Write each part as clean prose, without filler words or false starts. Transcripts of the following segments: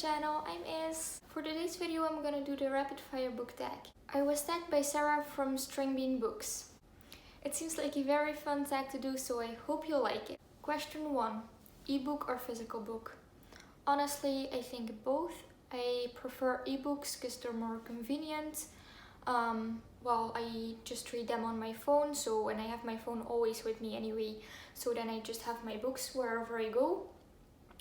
channel, I'm Is. For today's video I'm gonna do the rapid fire book tag. I was tagged by Sarah from String Bean Books. It seems like a very fun tag to do, so I hope you'll like it. Question 1. Ebook or physical book? Honestly, I think both. I prefer ebooks because they're more convenient. Well, I just read them on my phone, so when I have my phone always with me anyway, so then I just have my books wherever I go.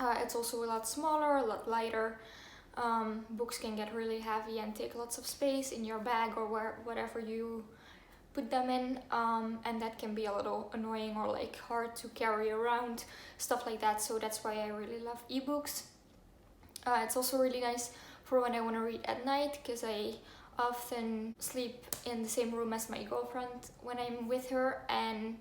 It's also a lot smaller, a lot lighter. Books can get really heavy and take lots of space in your bag or whatever you put them in, and that can be a little annoying or like hard to carry around, stuff like that. So that's why I really love ebooks. It's also really nice for when I want to read at night, because I often sleep in the same room as my girlfriend when I'm with her, and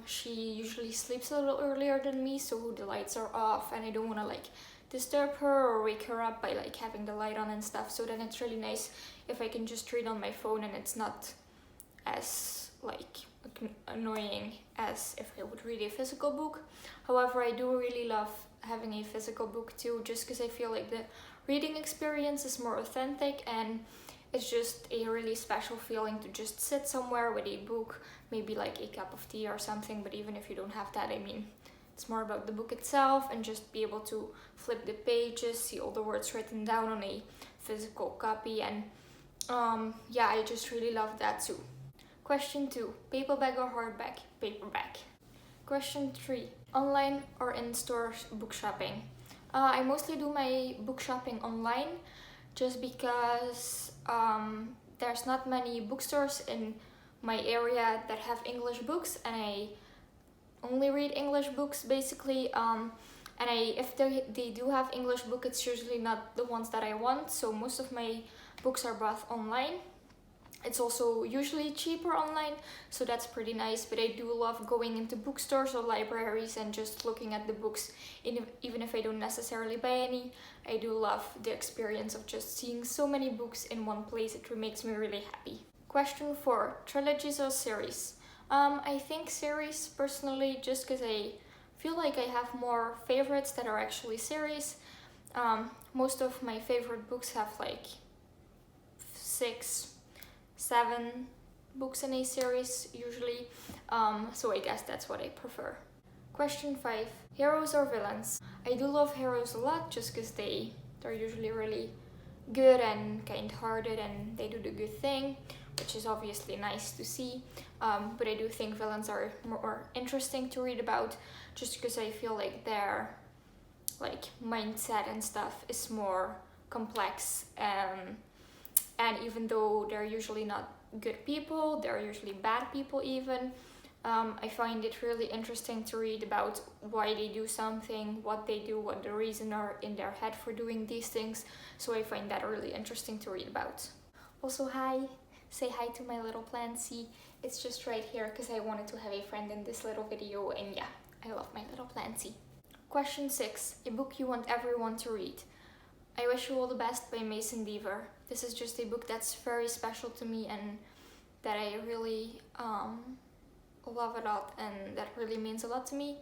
she usually sleeps a little earlier than me, so the lights are off and I don't want to like disturb her or wake her up by like having the light on and stuff. So then it's really nice if I can just read on my phone and it's not as like annoying as if I would read a physical book. However, I do really love having a physical book too, just because I feel like the reading experience is more authentic, and it's just a really special feeling to just sit somewhere with a book, maybe like a cup of tea or something. But even if you don't have that, I mean, it's more about the book itself and just be able to flip the pages, see all the words written down on a physical copy, and yeah, I just really love that too. Question 2. Paperback or hardback? Paperback. Question 3. Online or in-store book shopping? I mostly do my book shopping online, just because there's not many bookstores in my area that have English books, and I only read English books basically. And if they do have English book, it's usually not the ones that I want, so most of my books are bought online. It's also usually cheaper online, so that's pretty nice. But I do love going into bookstores or libraries and just looking at the books, even if I don't necessarily buy any. I do love the experience of just seeing so many books in one place. It makes me really happy. Question 4. Trilogies or series? I think series personally, just because I feel like I have more favorites that are actually series. Most of my favorite books have like 6, 7 books in a series usually, so I guess that's what I prefer. Question 5. Heroes or villains? I do love heroes a lot, just because they're usually really good and kind-hearted and they do the good thing, which is obviously nice to see. But I do think villains are more interesting to read about, just because I feel like their like mindset and stuff is more complex. And even though they're usually not good people, they're usually bad people even, I find it really interesting to read about why they do something, what they do, what the reason are in their head for doing these things. So I find that really interesting to read about. Also, hi! Say hi to my little plantsy. It's just right here because I wanted to have a friend in this little video, and yeah, I love my little plantsy. Question 6. A book you want everyone to read? I Wish You All the Best by Mason Deaver. This is just a book that's very special to me and that I really love a lot, and that really means a lot to me.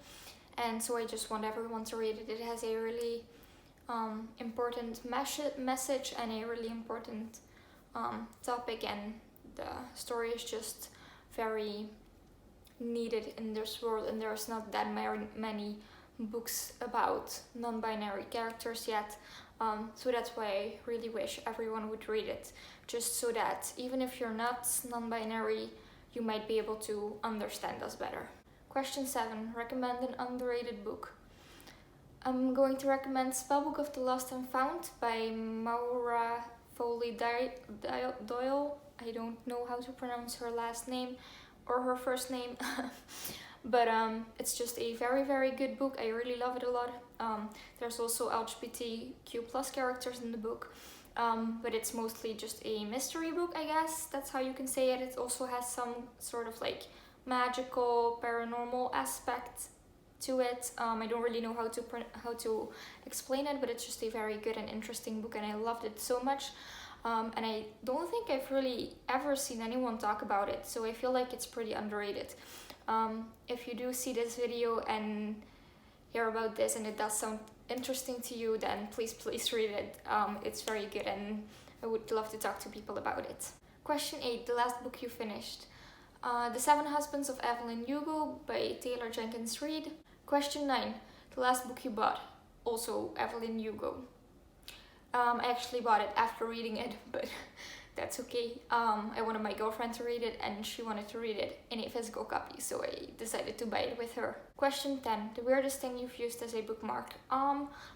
And so I just want everyone to read it. It has a really important message and a really important topic, and the story is just very needed in this world, and there's not that many books about non-binary characters yet. So that's why I really wish everyone would read it, just so that even if you're not non-binary, you might be able to understand us better. Question 7. Recommend an underrated book. I'm going to recommend Spellbook of the Lost and Found by Maura Foley Doyle. I don't know how to pronounce her last name or her first name. But it's just a very, very good book. I really love it a lot. There's also LGBTQ+ characters in the book, but it's mostly just a mystery book, I guess. That's how you can say it. It also has some sort of like magical, paranormal aspect to it. I don't really know how to explain it, but it's just a very good and interesting book, and I loved it so much. And I don't think I've really ever seen anyone talk about it, so I feel like it's pretty underrated. If you do see this video and hear about this and it does sound interesting to you, then please read it. It's very good and I would love to talk to people about it. Question 8, the last book you finished. The Seven Husbands of Evelyn Hugo by Taylor Jenkins Reid. Question 9, the last book you bought. Also Evelyn Hugo. I actually bought it after reading it, but that's okay. I wanted my girlfriend to read it and she wanted to read it in a physical copy, so I decided to buy it with her. Question 10, the weirdest thing you've used as a bookmark.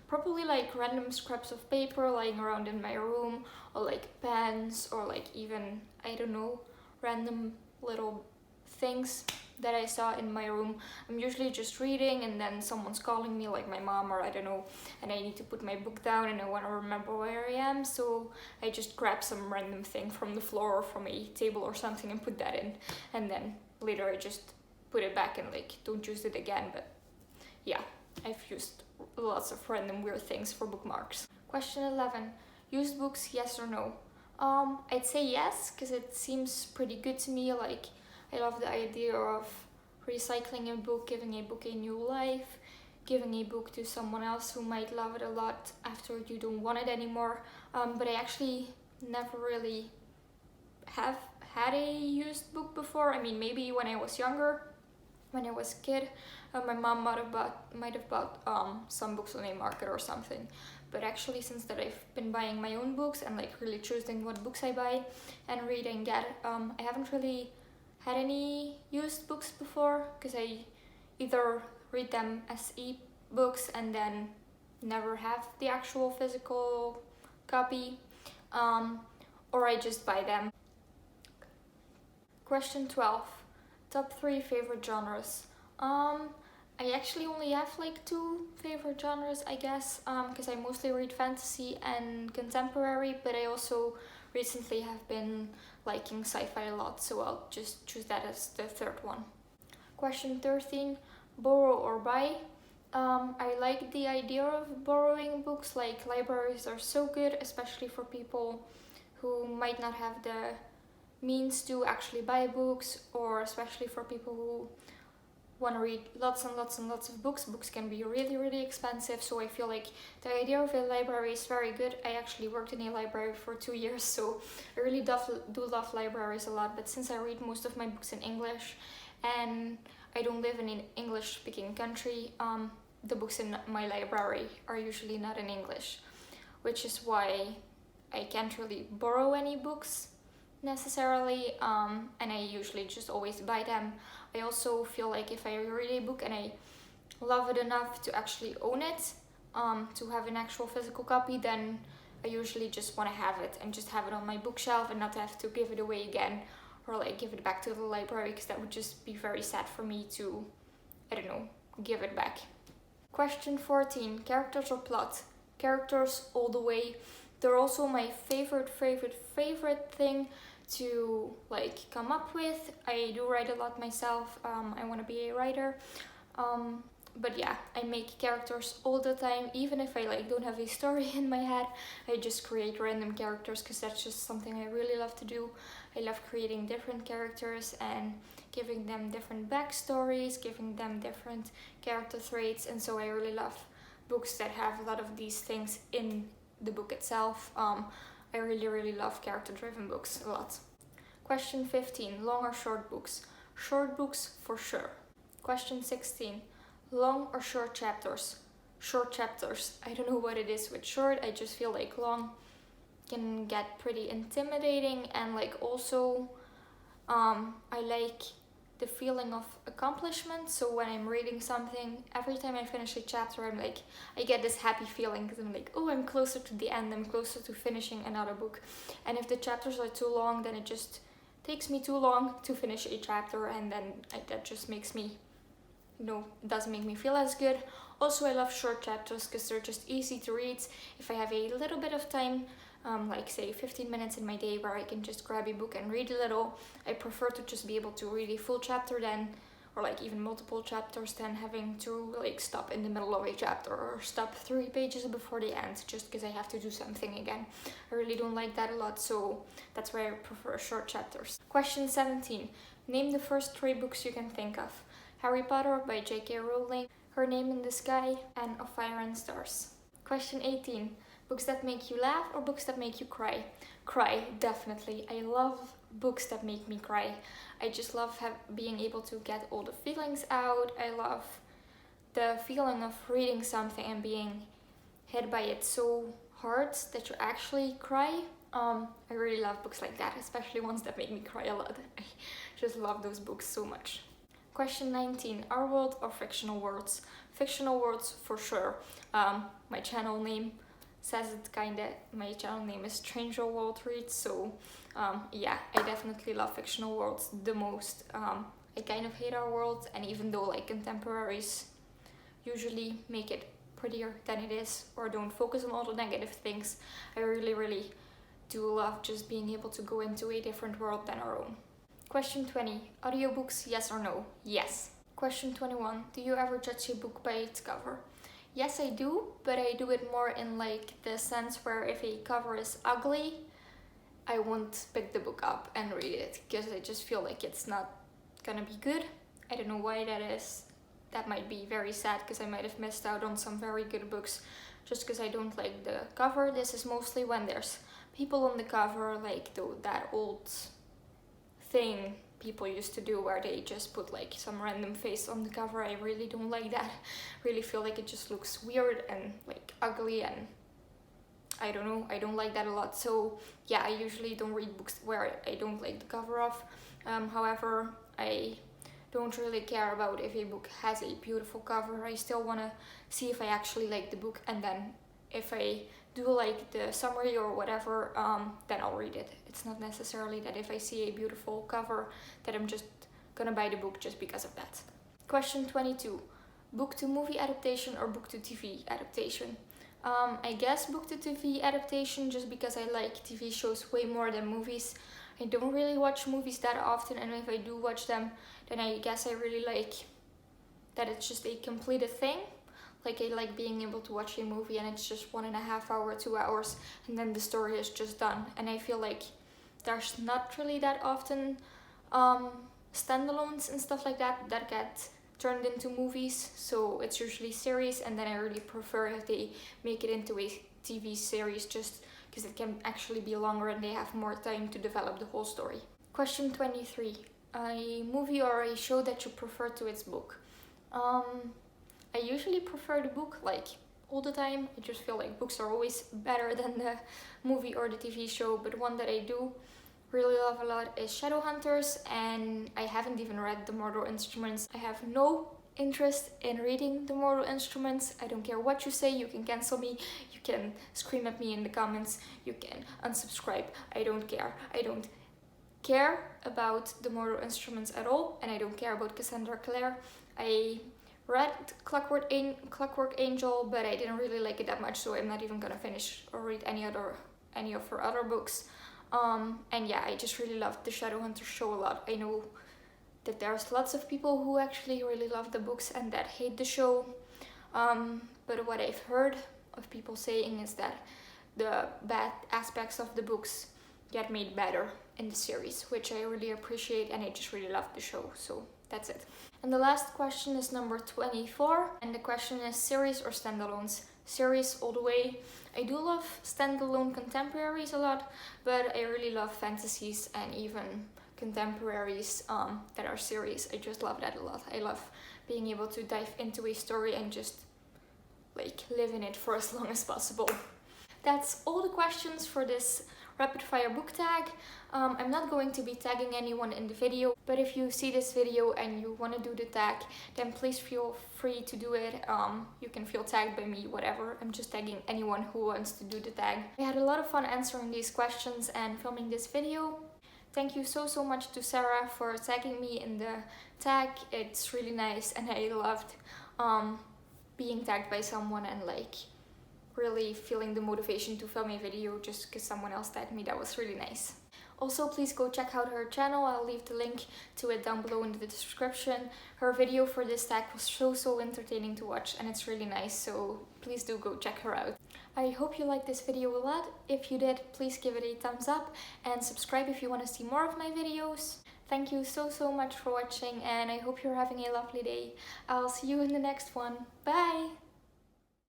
Probably like random scraps of paper lying around in my room, or like pens, or like even, I don't know, random little things that I saw in my room. I'm usually just reading and then someone's calling me, like my mom or I don't know, and I need to put my book down and I want to remember where I am, so I just grab some random thing from the floor or from a table or something and put that in, and then later I just put it back and like don't use it again. But yeah, I've used lots of random weird things for bookmarks. Question 11, used books, yes or no? I'd say yes, because it seems pretty good to me. Like, I love the idea of recycling a book, giving a book a new life, giving a book to someone else who might love it a lot after you don't want it anymore. But I actually never really have had a used book before. I mean, maybe when I was younger, when I was a kid, my mom might have bought some books on a market or something. But actually, since that I've been buying my own books and like really choosing what books I buy and read and get, I haven't really had any used books before, because I either read them as e-books and then never have the actual physical copy, or I just buy them. Question 12, top 3 favorite genres. I actually only have like 2 favorite genres, I guess, because I mostly read fantasy and contemporary, but I also recently have been liking sci-fi a lot, so I'll just choose that as the third one. Question 13, borrow or buy. I like the idea of borrowing books. Like, libraries are so good, especially for people who might not have the means to actually buy books, or especially for people who want to read lots and lots and lots of books. Books can be really, really expensive, so I feel like the idea of a library is very good. I actually worked in a library for 2 years, so I really do love libraries a lot. But since I read most of my books in English and I don't live in an English-speaking country, the books in my library are usually not in English, which is why I can't really borrow any books necessarily, and I usually just always buy them. I also feel like if I read a book and I love it enough to actually own it, to have an actual physical copy, then I usually just want to have it and just have it on my bookshelf and not have to give it away again or like give it back to the library, because that would just be very sad for me to, I don't know, give it back. Question 14, characters or plot? Characters all the way. They're also my favorite thing to like come up with. I do write a lot myself. I want to be a writer, but yeah, I make characters all the time. Even if I like don't have a story in my head, I just create random characters, because that's just something I really love to do. I love creating different characters and giving them different backstories, giving them different character traits, and so I really love books that have a lot of these things in the book itself. I really love character-driven books a lot. Question 15, long or short books? Short books for sure. Question 16, long or short chapters? Short chapters. I don't know what it is with short, I just feel like long can get pretty intimidating, and like also I like the feeling of accomplishment. So when I'm reading something, every time I finish a chapter, I'm like, I get this happy feeling, because I'm like, oh, I'm closer to the end, I'm closer to finishing another book. And if the chapters are too long, then it just takes me too long to finish a chapter, and then that just makes me, doesn't make me feel as good. Also, I love short chapters because they're just easy to read. If I have a little bit of time, like say 15 minutes in my day where I can just grab a book and read a little, I prefer to just be able to read a full chapter then, or like even multiple chapters, than having to like stop in the middle of a chapter or stop 3 pages before the end just because I have to do something again. I really don't like that a lot, so that's why I prefer short chapters. Question 17. Name the first 3 books you can think of. Harry Potter by J.K. Rowling, Her Name in the Sky, and Of Fire and Stars. Question 18. Books that make you laugh or books that make you cry? Cry, definitely. I love books that make me cry. I just love being able to get all the feelings out. I love the feeling of reading something and being hit by it so hard that you actually cry. I really love books like that, especially ones that make me cry a lot. I just love those books so much. Question 19. Our world or fictional worlds? Fictional worlds for sure. My channel name says it kinda. My channel name is Stranger World Reads, so yeah, I definitely love fictional worlds the most. I kind of hate our world, and even though like contemporaries usually make it prettier than it is or don't focus on all the negative things, I really do love just being able to go into a different world than our own. Question 20. Audiobooks, yes or no? Yes. Question 21. Do you ever judge a book by its cover? Yes, I do, but I do it more in like the sense where if a cover is ugly, I won't pick the book up and read it because I just feel like it's not gonna be good. I don't know why that is. That might be very sad because I might have missed out on some very good books just because I don't like the cover. This is mostly when there's people on the cover, like that old thing people used to do where they just put like some random face on the cover. I really don't like that. Really feel like it just looks weird and like ugly, and I don't know, I don't like that a lot. So yeah, I usually don't read books where I don't like the cover of. However, I don't really care about if a book has a beautiful cover. I still want to see if I actually like the book, and then if I do like the summary or whatever, then I'll read it. It's not necessarily that if I see a beautiful cover that I'm just gonna buy the book just because of that. Question 22. Book to movie adaptation or book to TV adaptation? I guess book to TV adaptation, just because I like TV shows way more than movies. I don't really watch movies that often, and if I do watch them, then I guess I really like that it's just a completed thing. Like I like being able to watch a movie and it's just 1.5 hours, 2 hours, and then the story is just done. And I feel like there's not really that often standalones and stuff like that that get turned into movies. So it's usually series, and then I really prefer if they make it into a TV series just because it can actually be longer and they have more time to develop the whole story. Question 23. A movie or a show that you prefer to its book? I usually prefer the book, like all the time. I just feel like books are always better than the movie or the TV show, but one that I do really love a lot is Shadowhunters, and I haven't even read The Mortal Instruments. I have no interest in reading The Mortal Instruments. I don't care what you say. You can cancel me, you can scream at me in the comments, you can unsubscribe. I don't care. I don't care about The Mortal Instruments at all, and I don't care about Cassandra Clare. I read Clockwork Angel, but I didn't really like it that much, so I'm not even gonna finish or read any of her other books. And yeah, I just really loved the Shadowhunters show a lot. I know that there's lots of people who actually really love the books and that hate the show, but what I've heard of people saying is that the bad aspects of the books get made better in the series, which I really appreciate, and I just really love the show. So that's it. And the last question is number 24, and the question is series or standalones? Series all the way. I do love standalone contemporaries a lot, but I really love fantasies and even contemporaries that are series. I just love that a lot. I love being able to dive into a story and just like live in it for as long as possible. That's all the questions for this rapid fire book tag. I'm not going to be tagging anyone in the video, but if you see this video and you want to do the tag, then please feel free to do it. You can feel tagged by me, whatever. I'm just tagging anyone who wants to do the tag. I had a lot of fun answering these questions and filming this video. Thank you so much to Sarah for tagging me in the tag. It's really nice, and I loved being tagged by someone and like really feeling the motivation to film a video just because someone else tagged me. That was really nice. Also, please go check out her channel. I'll leave the link to it down below in the description. Her video for this tag was so entertaining to watch, and it's really nice, so please do go check her out. I hope you liked this video a lot. If you did, please give it a thumbs up and subscribe if you want to see more of my videos. Thank you so much for watching, and I hope you're having a lovely day. I'll see you in the next one. Bye!